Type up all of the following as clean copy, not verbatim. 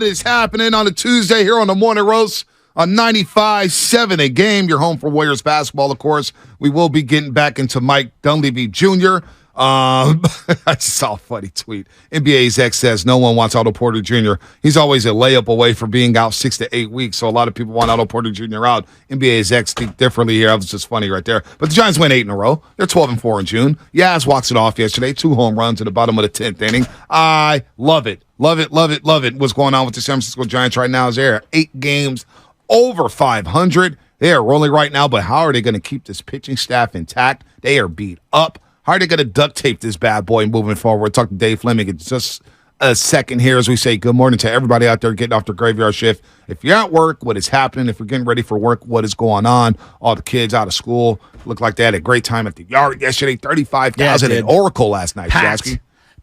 What is happening on a Tuesday here on the Morning Roast on 95.7 A Game? You're home for Warriors basketball, of course. We will be getting back into Mike Dunleavy Jr. I just saw a funny tweet. NBA's X says no one wants Otto Porter Jr. He's always a layup away from being out 6 to 8 weeks, so a lot of people want Otto Porter Jr. out. NBA's X think differently here. That was just funny right there. But the Giants win 8 in a row. They're 12-4 in June. Yaz walks it off yesterday. 2 home runs in the bottom of the 10th inning. I love it. Love it, love it, love it. What's going on with the San Francisco Giants right now is they're 8 games over 500. They are rolling right now, but how are they going to keep this pitching staff intact? They are beat up. How are they going to duct tape this bad boy moving forward? We'll talk to Dave Flemming in just a second here as we say good morning to everybody out there getting off their graveyard shift. If you're at work, what is happening? If you're getting ready for work, what is going on? All the kids out of school look like they had a great time at the yard yesterday. 35,000 in Oracle last night.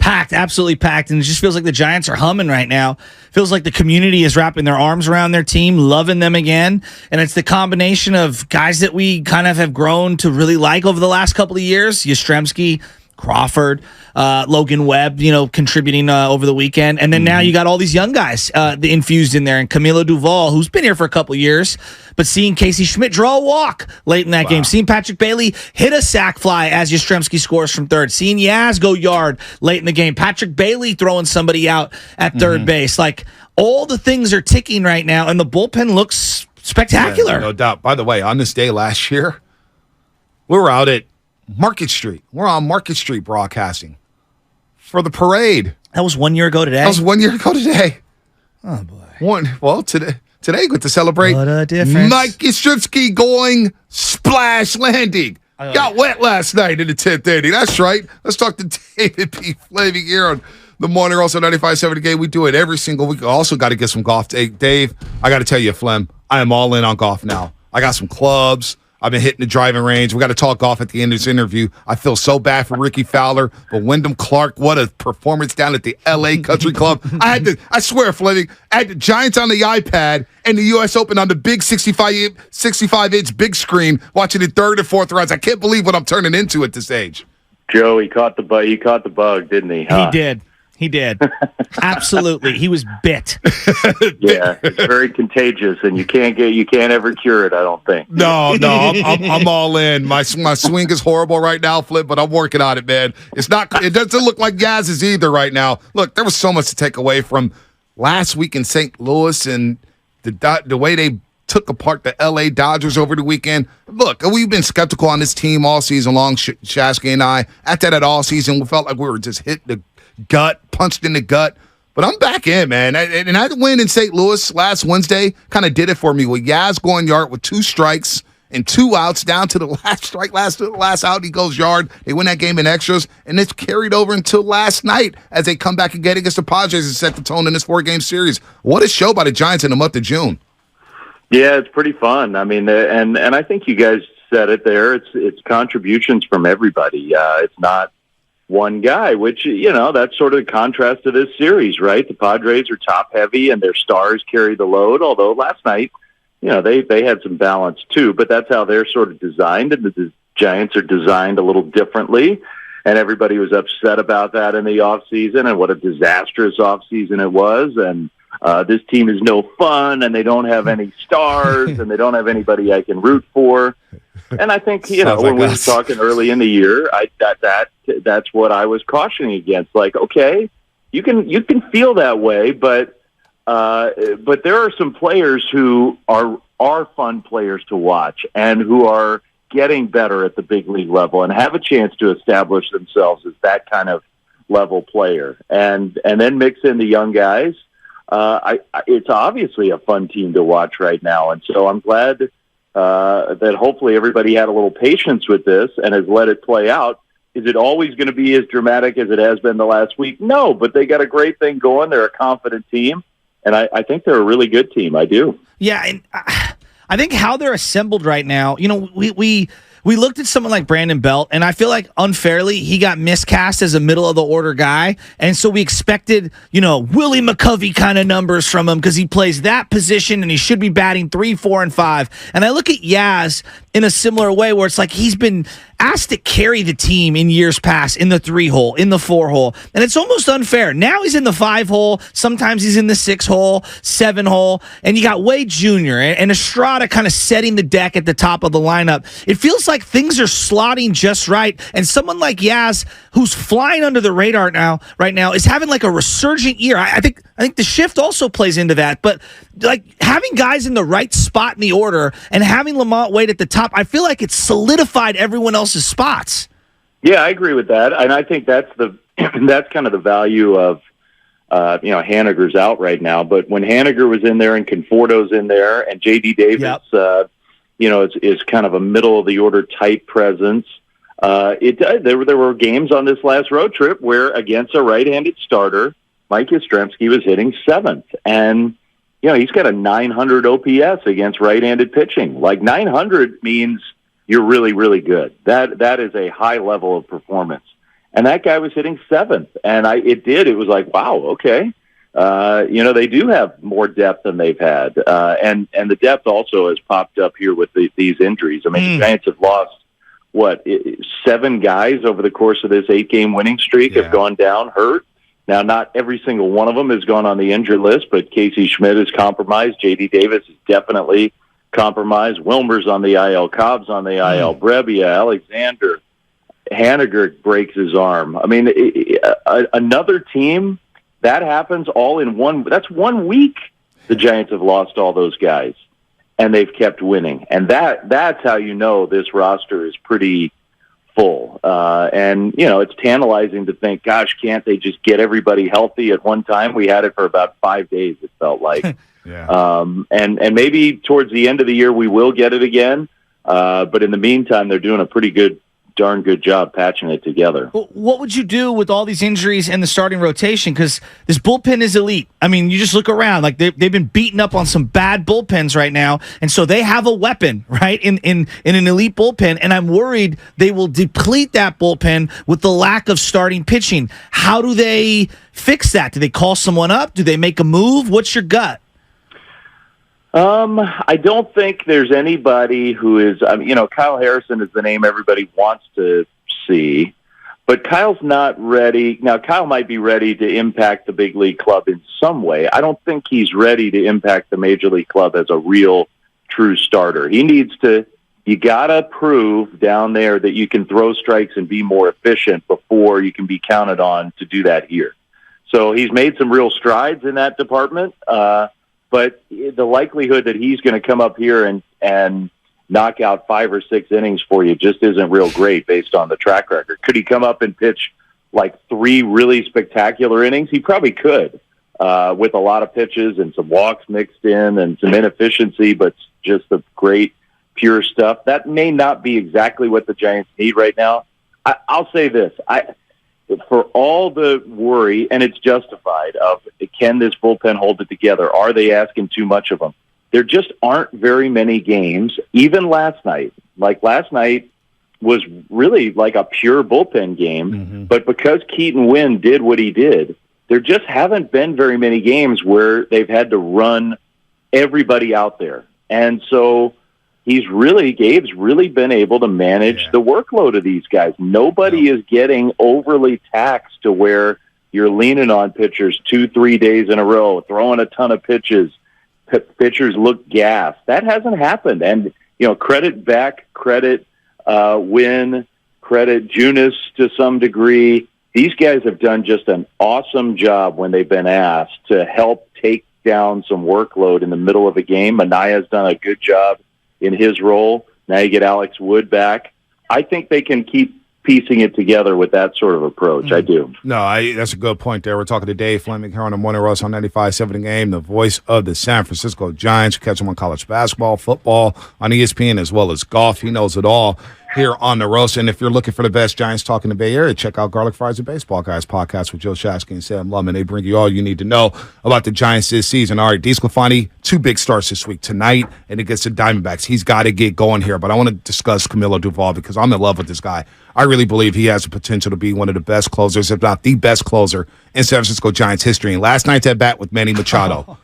Packed, absolutely packed, and it just feels like the Giants are humming right now. Feels like the community is wrapping their arms around their team, loving them again, and it's the combination of guys that we kind of have grown to really like over the last couple of years. Yastrzemski, Crawford, Logan Webb, contributing over the weekend. And then now you got all these young guys infused in there. And Camilo Duvall, who's been here for a couple of years, but seeing Casey Schmidt draw a walk late in that game. Seeing Patrick Bailey hit a sac fly as Yastrzemski scores from third. Seeing Yaz go yard late in the game. Patrick Bailey throwing somebody out at third base. Like, all the things are ticking right now, and the bullpen looks spectacular. Yeah, no doubt. By the way, on this day last year, we were out at Market Street. We're on Market Street broadcasting for the parade. That was 1 year ago today? That was 1 year ago today. Oh, boy. Today we get to celebrate what a difference. Mike Yastrzemski going splash landing. Got wet last night in the 10th inning. That's right. Let's talk to David P. Flemming here on the Morning Roast on 95.7 A Game. We do it every single week. Also got to get some golf. Dave, I got to tell you, Flem, I am all in on golf now. I got some clubs. I've been hitting the driving range. We got to talk golf at the end of this interview. I feel so bad for Ricky Fowler, but Wyndham Clark, what a performance down at the L.A. Country Club. I swear, Flemming, I had the Giants on the iPad and the U.S. Open on the big 65-inch big screen, watching the third and fourth rounds. I can't believe what I'm turning into at this age. Joe, he caught the bug, didn't he? Huh? He did. Absolutely. He was bit. Yeah, it's very contagious, and you can't ever cure it, I don't think. No, I'm all in. My swing is horrible right now, Flip, but I'm working on it, man. It doesn't look like Yaz's either right now. Look, there was so much to take away from last week in St. Louis and the way they took apart the L.A. Dodgers over the weekend. Look, we've been skeptical on this team all season long, Shasky and I. After that all season, we felt like we were just hit the gut, punched in the gut. But I'm back in, man. And that win in St. Louis last Wednesday kind of did it for me with Yaz going yard with 2 strikes and 2 outs down to the last strike, last out. He goes yard. They win that game in extras. And it's carried over until last night as they come back again against the Padres and set the tone in this 4-game series. What a show by the Giants in the month of June. Yeah, it's pretty fun. I mean, and I think you guys said it there. It's contributions from everybody. It's not one guy, which, that's sort of the contrast to this series, right? The Padres are top heavy and their stars carry the load, although last night, they had some balance too, but that's how they're sort of designed, and the Giants are designed a little differently, and everybody was upset about that in the offseason and what a disastrous offseason it was, and this team is no fun, and they don't have any stars, and they don't have anybody I can root for. And I think, when we were talking early in the year, that's what I was cautioning against. Like, okay, you can feel that way, but there are some players who are fun players to watch and who are getting better at the big league level and have a chance to establish themselves as that kind of level player. And then mix in the young guys. It's obviously a fun team to watch right now, and so I'm glad that hopefully everybody had a little patience with this and has let it play out. Is it always going to be as dramatic as it has been the last week? No, but they got a great thing going. They're a confident team, and I think they're a really good team. I do. Yeah, and I think how they're assembled right now, we looked at someone like Brandon Belt, and I feel like unfairly he got miscast as a middle-of-the-order guy, and so we expected, Willie McCovey kind of numbers from him because he plays that position, and he should be batting 3, 4, and 5. And I look at Yaz in a similar way where it's like he's been asked to carry the team in years past in the 3-hole, in the 4-hole, and it's almost unfair. Now he's in the 5-hole. Sometimes he's in the 6-hole, 7-hole, and you got Wade Jr. and Estrada kind of setting the deck at the top of the lineup. It feels like things are slotting just right, and someone like Yaz, who's flying under the radar right now, is having like a resurgent year. I think the shift also plays into that, but like having guys in the right spot in the order and having Lamont Wade at the top, I feel like it's solidified everyone else's spots. Yeah, I agree with that, and I think that's that's kind of the value of Haniger's out right now. But when Haniger was in there and Conforto's in there and J.D. Davis, is kind of a middle of the order type presence. There were games on this last road trip where against a right-handed starter, Mike Yastrzemski was hitting 7th, and he's got a 900 OPS against right-handed pitching. Like 900 means you're really, really good. That is a high level of performance. And that guy was hitting 7th, and it was like, wow, okay. They do have more depth than they've had, and the depth also has popped up here with these injuries. I mean, the Giants have lost 7 guys over the course of this 8-game winning streak have gone down hurt. Now, not every single one of them has gone on the injured list, but Casey Schmidt is compromised. J.D. Davis is definitely compromised. Wilmer's on the IL. Cobb's on the IL. Brebbia, Alexander, Haniger breaks his arm. I mean, another team, that happens all in that's 1 week. The Giants have lost all those guys, and they've kept winning. And that's how this roster is pretty full. And it's tantalizing to think, gosh, can't they just get everybody healthy at one time? We had it for about 5 days, it felt like. And maybe towards the end of the year we will get it again. But in the meantime, they're doing a darn good job patching it together. What would you do with all these injuries and the starting rotation? Because this bullpen is elite. I mean, you just look around. Like they've been beaten up on some bad bullpens right now, and so they have a weapon, right, in an elite bullpen, and I'm worried they will deplete that bullpen with the lack of starting pitching. How do they fix that? Do they call someone up? Do they make a move? What's your gut? I don't think there's anybody who is, Kyle Harrison is the name everybody wants to see, but Kyle's not ready. Now, Kyle might be ready to impact the big league club in some way. I don't think he's ready to impact the major league club as a real, true starter. You gotta prove down there that you can throw strikes and be more efficient before you can be counted on to do that here. So he's made some real strides in that department, but the likelihood that he's going to come up here and knock out 5 or 6 innings for you just isn't real great based on the track record. Could he come up and pitch like 3 really spectacular innings? He probably could, with a lot of pitches and some walks mixed in and some inefficiency, but just the great pure stuff. That may not be exactly what the Giants need right now. I'll say this. For all the worry, and it's justified, of can this bullpen hold it together? Are they asking too much of them? There just aren't very many games, even last night. Like last night was really like a pure bullpen game, but because Keaton Wynn did what he did, there just haven't been very many games where they've had to run everybody out there. And so Gabe's really been able to manage the workload of these guys. Nobody is getting overly taxed to where you're leaning on pitchers 2-3 days in a row, throwing a ton of pitches. Pitchers look gassed. That hasn't happened. And, credit Beck, credit Wynn, credit Junis to some degree. These guys have done just an awesome job when they've been asked to help take down some workload in the middle of a game. Anaya's done a good job in his role. Now you get Alex Wood back. I think they can keep piecing it together with that sort of approach. I do. No, that's a good point there. We're talking to Dave Flemming here on the Morning Roast on 95.7 The Game, the voice of the San Francisco Giants. You catch him on college basketball, football, on ESPN, as well as golf. He knows it all here on the Roast. And if you're looking for the best Giants talk in the Bay Area, check out Garlic Fries and Baseball Guys podcast with Joe Shasky and Sam Lum. They bring you all you need to know about the Giants this season. All right, DeSclafani, 2 big starts this week, tonight and against the Diamondbacks. He's got to get going here, but I want to discuss Camilo Duvall because I'm in love with this guy. I really believe he has the potential to be one of the best closers, if not the best closer in San Francisco Giants history. And last night's at bat with Manny Machado.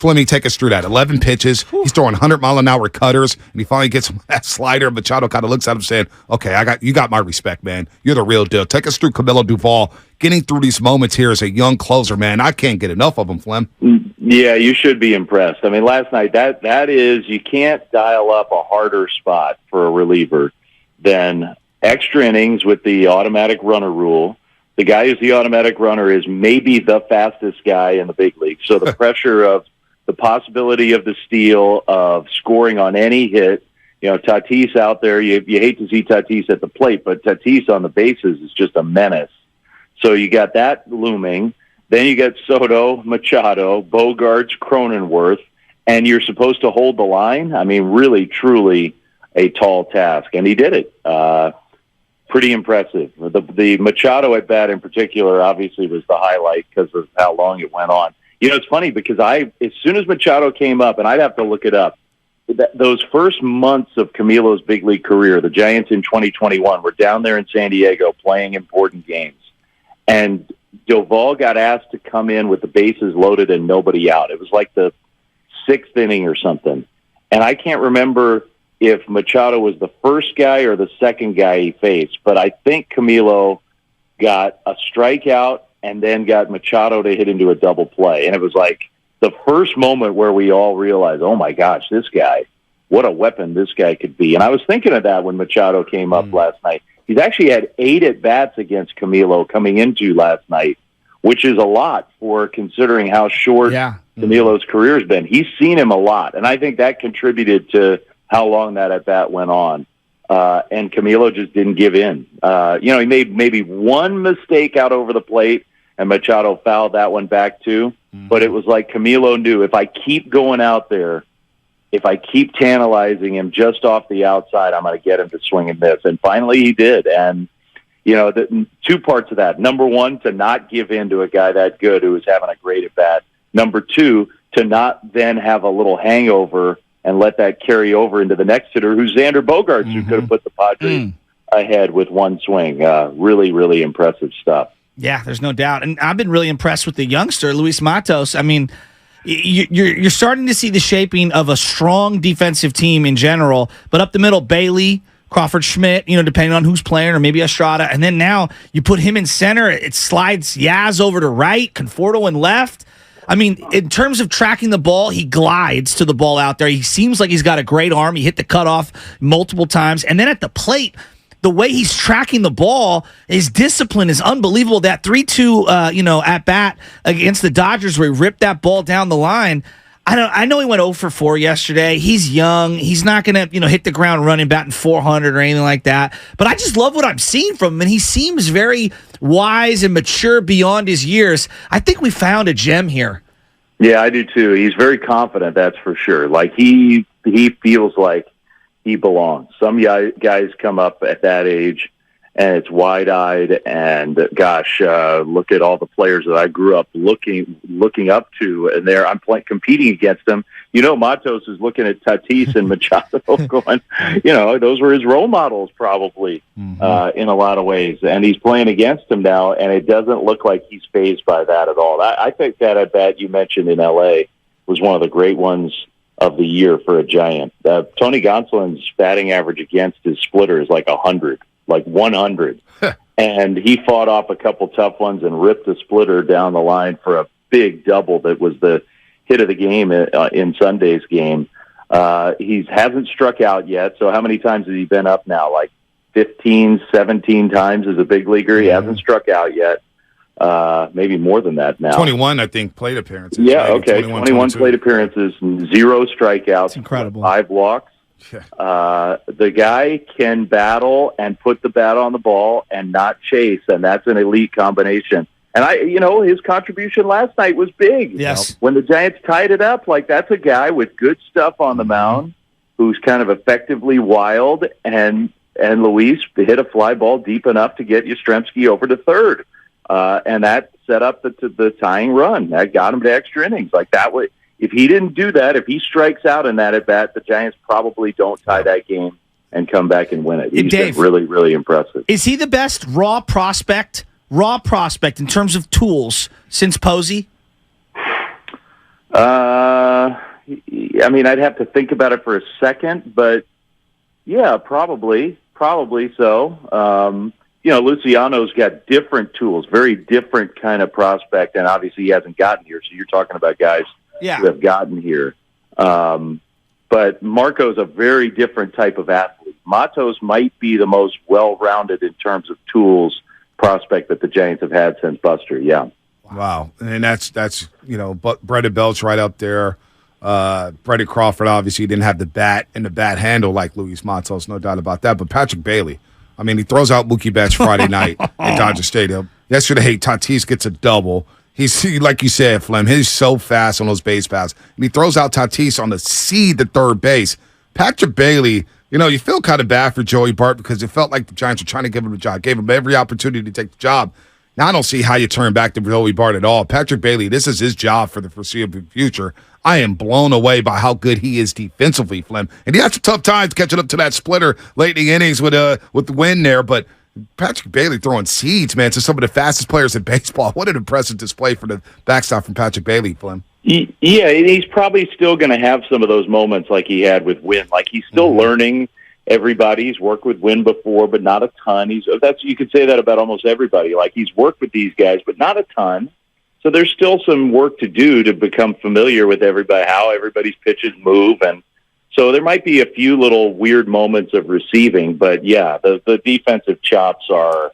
Flemming, take us through that. 11 pitches. He's throwing 100-mile-an-hour cutters, and he finally gets that slider. Machado kind of looks at him saying, okay, you got my respect, man. You're the real deal. Take us through Camilo Duvall, getting through these moments here as a young closer, man. I can't get enough of him, Flem. Yeah, you should be impressed. I mean, last night, that is, you can't dial up a harder spot for a reliever than extra innings with the automatic runner rule. The guy who's the automatic runner is maybe the fastest guy in the big league. So the pressure of the possibility of the steal, of scoring on any hit. You know, Tatis out there, you hate to see Tatis at the plate, but Tatis on the bases is just a menace. So you got that looming. Then you got Soto, Machado, Bogarts, Cronenworth, and you're supposed to hold the line. I mean, really, truly a tall task. And he did it. Pretty impressive. The Machado at bat in particular obviously was the highlight because of how long it went on. You know, it's funny because as soon as Machado came up, and I'd have to look it up, those first months of Camilo's big league career, the Giants in 2021 were down there in San Diego playing important games. And Duvall got asked to come in with the bases loaded and nobody out. It was like the 6th inning or something. And I can't remember if Machado was the first guy or the second guy he faced, but I think Camilo got a strikeout and then got Machado to hit into a double play. And it was like the first moment where we all realized, oh my gosh, this guy, what a weapon this guy could be. And I was thinking of that when Machado came up last night. He's actually had 8 at-bats against Camilo coming into last night, which is a lot for considering how short Camilo's career has been. He's seen him a lot, and I think that contributed to how long that at-bat went on. And Camilo just didn't give in. He made maybe one mistake out over the plate, and Machado fouled that one back too. But it was like Camilo knew, if I keep going out there, if I keep tantalizing him just off the outside, I'm going to get him to swing and miss. And finally he did. And, you know, the 2 parts of that. Number 1, to not give in to a guy that good who was having a great at-bat. Number 2, to not then have a little hangover and let that carry over into the next hitter, who's Xander Bogaerts, who could have put the Padres ahead with one swing. Really, really impressive stuff. Yeah, there's no doubt. And I've been really impressed with the youngster, Luis Matos. I mean, you're starting to see the shaping of a strong defensive team in general, but up the middle, Bailey, Crawford Schmidt, depending on who's playing, or maybe Estrada. And then now you put him in center, it slides Yaz over to right, Conforto in left. I mean, in terms of tracking the ball, he glides to the ball out there. He seems like he's got a great arm. He hit the cutoff multiple times. And then at the plate, the way he's tracking the ball, his discipline is unbelievable. That 3-2, at bat against the Dodgers where he ripped that ball down the line. I know he went 0 for 4 yesterday. He's young. He's not going to, hit the ground running, batting 400 or anything like that. But I just love what I'm seeing from him, and he seems very wise and mature beyond his years. I think we found a gem here. Yeah, I do too. He's very confident, that's for sure. Like he feels like he belongs. Some guys come up at that age and it's wide-eyed, and gosh, look at all the players that I grew up looking up to, and I'm competing against them. Matos is looking at Tatis and Machado going, those were his role models probably in a lot of ways, and he's playing against them now, and it doesn't look like he's fazed by that at all. I think that at bat you mentioned in L.A. was one of the great ones of the year for a Giant. Tony Gonsolin's batting average against his splitter is like 100. Like 100. And he fought off a couple tough ones and ripped the splitter down the line for a big double that was the hit of the game in Sunday's game. He hasn't struck out yet, so how many times has he been up now? Like 15, 17 times as a big leaguer? He hasn't struck out yet. Maybe more than that now. 21, I think, plate appearances. Yeah, okay. 21 plate appearances, 0 strikeouts. That's incredible. 5 walks. The guy can battle and put the bat on the ball and not chase, and that's an elite combination. And his contribution last night was big. Yes. When the Giants tied it up, that's a guy with good stuff on the mound who's kind of effectively wild, and Luis hit a fly ball deep enough to get Yastrzemski over to third. And that set up the tying run. That got him to extra innings. That way. If he didn't do that, if he strikes out in that at-bat, the Giants probably don't tie that game and come back and win it. He's been really, really impressive. Is he the best raw prospect in terms of tools since Posey? I mean, I'd have to think about it for a second, but yeah, probably so. Luciano's got different tools, very different kind of prospect, and obviously he hasn't gotten here. So you're talking about guys who have gotten here. But Marco's a very different type of athlete. Matos might be the most well-rounded in terms of tools prospect that the Giants have had since Buster. Yeah. Wow. And that's Brendan Belch right up there. Brendan Crawford obviously didn't have the bat and the bat handle like Luis Matos, no doubt about that. But Patrick Bailey, I mean, he throws out Mookie Betts Friday night at Dodger Stadium. Yesterday, Tatis gets a double. He's, like you said, Flem, he's so fast on those base paths. And he throws out Tatis on the seed to third base. Patrick Bailey, you feel kind of bad for Joey Bart because it felt like the Giants were trying to give him a job, gave him every opportunity to take the job. Now I don't see how you turn back to Joey Bart at all. Patrick Bailey, this is his job for the foreseeable future. I am blown away by how good he is defensively, Flem. And he had some tough times catching up to that splitter late in the innings with the win there, but Patrick Bailey throwing seeds, man, to some of the fastest players in baseball. What an impressive display for the backstop from Patrick Bailey, Flem. Yeah, he's probably still going to have some of those moments like he had with Wynn. Like he's still learning everybody. He's worked with Wynn before, but not a ton. You could say that about almost everybody. Like he's worked with these guys, but not a ton. So there's still some work to do to become familiar with everybody, how everybody's pitches move, and so there might be a few little weird moments of receiving, but yeah, the defensive chops are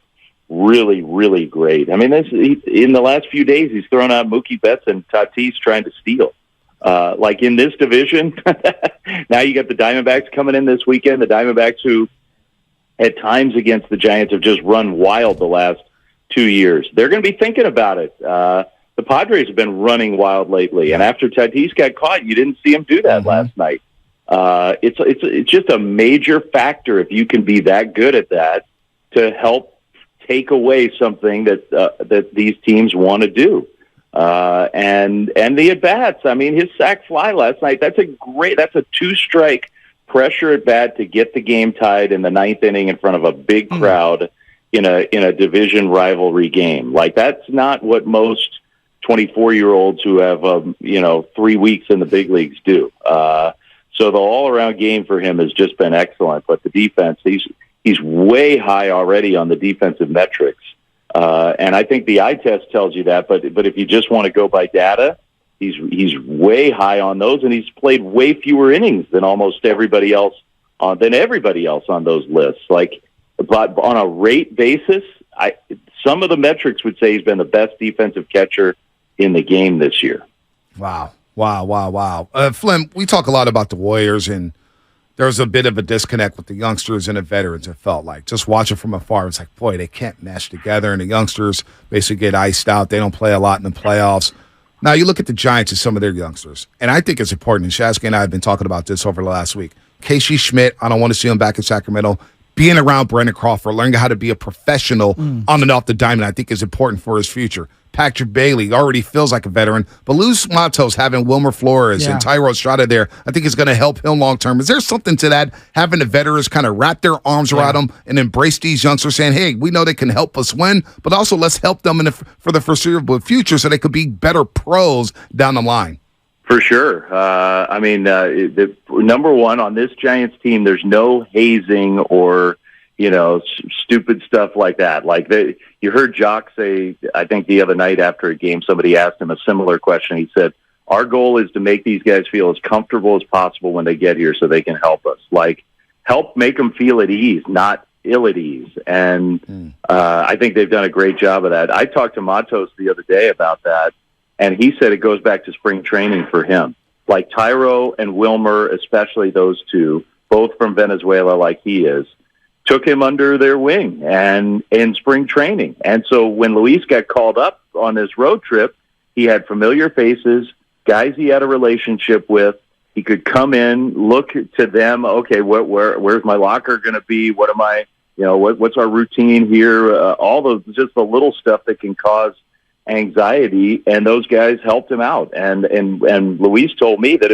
really, really great. I mean, in the last few days, he's thrown out Mookie Betts and Tatis trying to steal. Like in this division, now you got the Diamondbacks coming in this weekend. The Diamondbacks, who at times against the Giants have just run wild the last 2 years. They're going to be thinking about it. The Padres have been running wild lately, and after Tatis got caught, you didn't see him do that last night. It's just a major factor if you can be that good at that to help take away something that these teams want to do. And the at bats. I mean, his sac fly last night. That's a 2-strike pressure at bat to get the game tied in the 9th inning in front of a big crowd in a division rivalry game. Like that's not what most 24-year-olds who have 3 weeks in the big leagues do. So the all-around game for him has just been excellent. But the defense, he's way high already on the defensive metrics. And I think the eye test tells you that. But if you just want to go by data, he's way high on those, and he's played way fewer innings than almost everybody else on those lists. Like, but on a rate basis, some of the metrics would say he's been the best defensive catcher in the game this year. Wow. Flem, we talk a lot about the Warriors, and there's a bit of a disconnect with the youngsters and the veterans, it felt like. Just watching from afar, it's like, boy, they can't mesh together, and the youngsters basically get iced out. They don't play a lot in the playoffs. Now, you look at the Giants and some of their youngsters, and I think it's important, and Shasky and I have been talking about this over the last week. Casey Schmidt, I don't want to see him back in Sacramento. Being around Brendan Crawford, learning how to be a professional on and off the diamond, I think is important for his future. Patrick Bailey already feels like a veteran, but Luis Matos having Wilmer Flores and Tyro Estrada there, I think is going to help him long term. Is there something to that, having the veterans kind of wrap their arms around them and embrace these youngsters, saying, hey, we know they can help us win, but also let's help them for the foreseeable future so they could be better pros down the line? For sure. The number one on this Giants team, there's no hazing or stupid stuff like that. Like you heard Jock say, I think the other night after a game, somebody asked him a similar question. He said, our goal is to make these guys feel as comfortable as possible when they get here so they can help us. Like, help make them feel at ease, not ill at ease. And I think they've done a great job of that. I talked to Matos the other day about that, and he said it goes back to spring training for him. Like Tyro and Wilmer, especially those two, both from Venezuela like he is, took him under their wing and in spring training. And so when Luis got called up on this road trip, he had familiar faces, guys he had a relationship with. He could come in, look to them. Okay, where's my locker going to be? What am I, what's our routine here? All those, just the little stuff that can cause anxiety. And those guys helped him out. And Luis told me that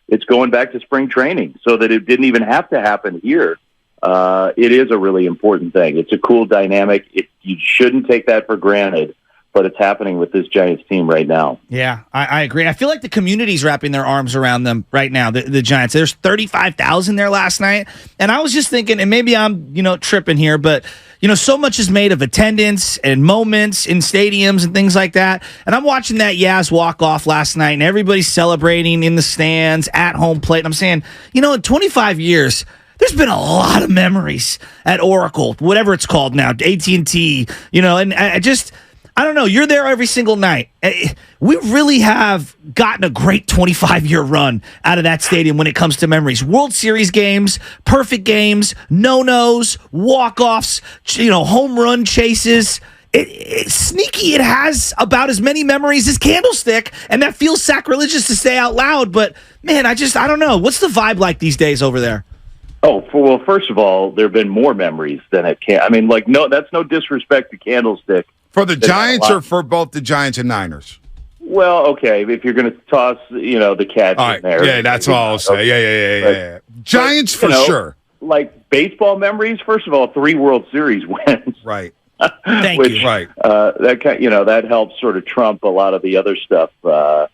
it's going back to spring training so that it didn't even have to happen here. It is a really important thing. It's a cool dynamic. You shouldn't take that for granted. but it's happening with this Giants team right now. Yeah, I agree. I feel like the community's wrapping their arms around them right now, the Giants. There's 35,000 there last night. And I was just thinking, and maybe I'm, tripping here, but, so much is made of attendance and moments in stadiums and things like that. And I'm watching that Yaz walk-off last night, and everybody's celebrating in the stands, at home plate. And I'm saying, in 25 years, there's been a lot of memories at Oracle, whatever it's called now, AT&T, and I don't know. You're there every single night. We really have gotten a great 25-year run out of that stadium when it comes to memories. World Series games, perfect games, no-nos, walk-offs, home run chases. It's sneaky. It has about as many memories as Candlestick, and that feels sacrilegious to say out loud. But, man, I don't know. What's the vibe like these days over there? Oh, well, first of all, there have been more memories than it can. I mean, no, that's no disrespect to Candlestick. For the Giants or for both the Giants and Niners? Well, okay, if you're going to toss, the catch in there. Yeah, that's all I'll say. Yeah. Giants for sure. Like baseball memories, first of all, 3 World Series wins. Right. Thank you. Right. That helps sort of trump a lot of the other stuff. But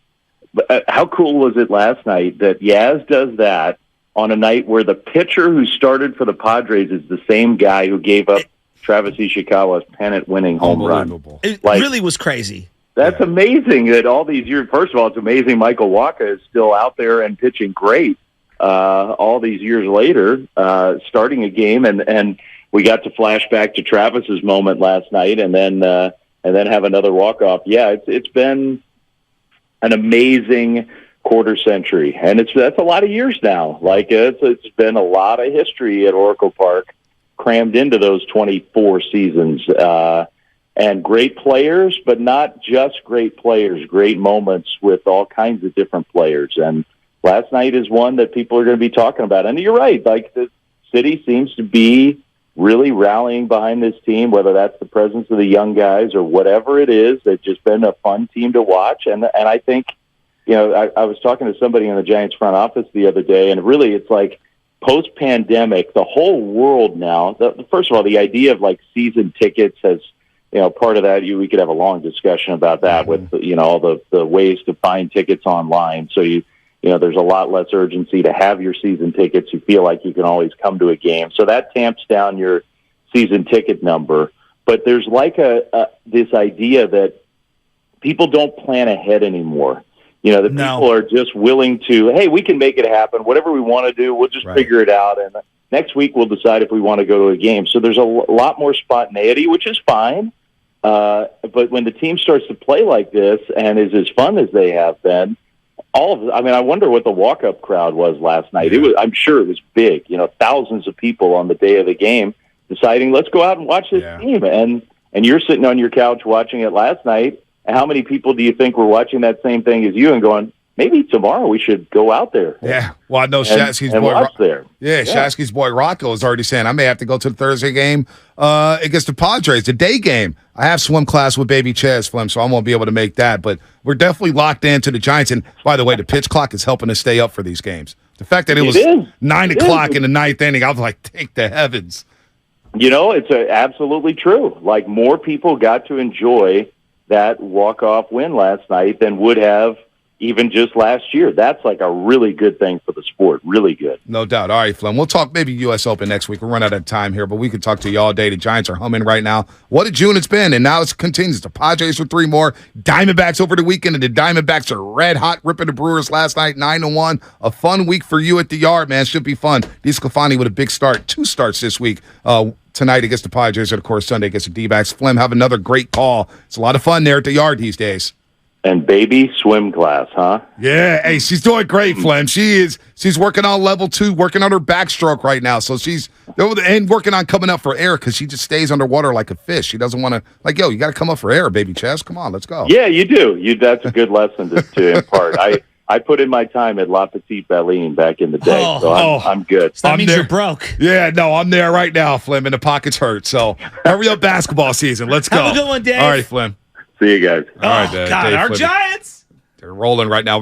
how cool was it last night that Yaz does that on a night where the pitcher who started for the Padres is the same guy who gave up Travis Ishikawa's pennant-winning home run. It really was crazy. That's amazing that all these years. First of all, it's amazing Michael Wacha is still out there and pitching great all these years later, starting a game, and we got to flash back to Travis's moment last night, and then have another walk-off. Yeah, it's been an amazing quarter century, and that's a lot of years now. Like it's been a lot of history at Oracle Park, crammed into those 24 seasons, and great players, but not just great players, great moments with all kinds of different players. And last night is one that people are going to be talking about. And you're right, like the city seems to be really rallying behind this team, whether that's the presence of the young guys or whatever it is. They've just been a fun team to watch. And I think, I was talking to somebody in the Giants front office the other day, and really it's like, post-pandemic, the whole world now, first of all, the idea of like season tickets has, part of that, we could have a long discussion about that with, all the ways to find tickets online. So there's a lot less urgency to have your season tickets. You feel like you can always come to a game. So that tamps down your season ticket number. But there's like this idea that people don't plan ahead anymore. People are just willing to, hey, we can make it happen. Whatever we want to do, we'll just figure it out. And next week we'll decide if we want to go to a game. So there's a lot more spontaneity, which is fine. But when the team starts to play like this and is as fun as they have been, I wonder what the walk-up crowd was last night. I'm sure it was big. Thousands of people on the day of the game deciding, let's go out and watch this team. And you're sitting on your couch watching it last night. How many people do you think were watching that same thing as you and going, maybe tomorrow we should go out there? Yeah. Well, I know Shasky's boy there. Yeah, Shasky's boy Rocco is already saying I may have to go to the Thursday game against the Padres, the day game. I have swim class with baby Chaz, Flem, so I won't be able to make that. But we're definitely locked into the Giants. And by the way, the pitch clock is helping us stay up for these games. The fact that it was 9 o'clock in the ninth inning, I was like, thank the heavens. It's absolutely true. Like more people got to enjoy that walk-off win last night than would have even just last year. That's like a really good thing for the sport. Really good. No doubt. All right, Flem. We'll talk maybe U.S. Open next week. We'll run out of time here, but we could talk to you all day. The Giants are humming right now. What a June it's been, and now it continues. The Padres for 3 more. Diamondbacks over the weekend, and the Diamondbacks are red hot, ripping the Brewers last night, 9-1. A fun week for you at the Yard, man. Should be fun. DeSclafani with a big start. 2 starts this week. Tonight against the Padres, and of course Sunday against the D-backs. Flem, have another great call. It's a lot of fun there at the Yard these days. And baby swim class, huh? Yeah, hey, she's doing great, Flem. She's working on level 2, working on her backstroke right now. So she's working on coming up for air because she just stays underwater like a fish. She doesn't want to you got to come up for air, baby Chaz. Come on, let's go. Yeah, you do. That's a good lesson to impart. I put in my time at La Petite Baleine back in the day, so I'm good. So that means you're broke. Yeah, no, I'm there right now, Flem, and the pockets hurt. So hurry up basketball season. Let's go. Have a good one, Dave. All right, Flem. See you guys. All right, God, Dave our Flemming. Giants. They're rolling right now.